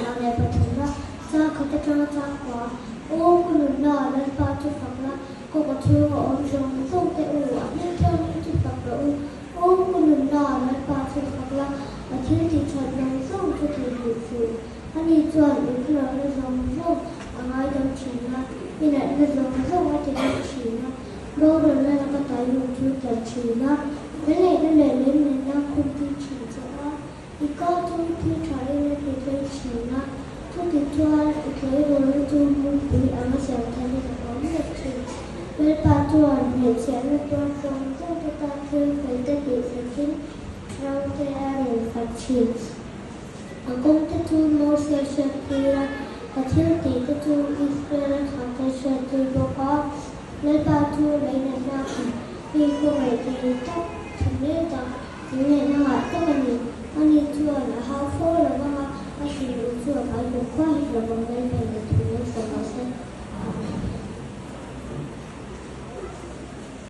เราในประเทศละจะเขาจะจ้างกว่าโอ้คุณหนุ่มหล่อและฟ้าจุดฝักละก็กระเทือว่าองค์ชงส่งแต่อวดเนี่ยเท่านี้จุดฝักละโอ้คุณหนุ่มหล่อและฟ้าจุดฝักละอาทิตย์ที่ฉันยังส่งจะถืออยู่ฟูอันนี้จวนอีกแล้วและส่งอะไรต้องฉีดนะนี่แหละและส่งว่าจะต้องฉีดนะโลกเดินแล้วก็ตายอยู่ที่จะฉีดนะนั่นแหละเล่นนะคุณที่ฉีดจะว่าอีกก็ต้องที่ใช้ในที่จะฉีดนะทุกที่จวนอีกเลยโดนจูงมุ้งปีอามาเสียแทนในกระเป๋าเลือดฉีดเป็นปลาจวนเห็นเสียงในตัวทรงเจ้าตาคือเป็นแต่ติดสักทีเราจะเรียนฝัดฉีดAccontentul nostru se fira, activity to Israel contention to Boka, led by two lane and mountain. We go away to the top to near the Nina, only 2.5 4 of a machine to a by the quiet of a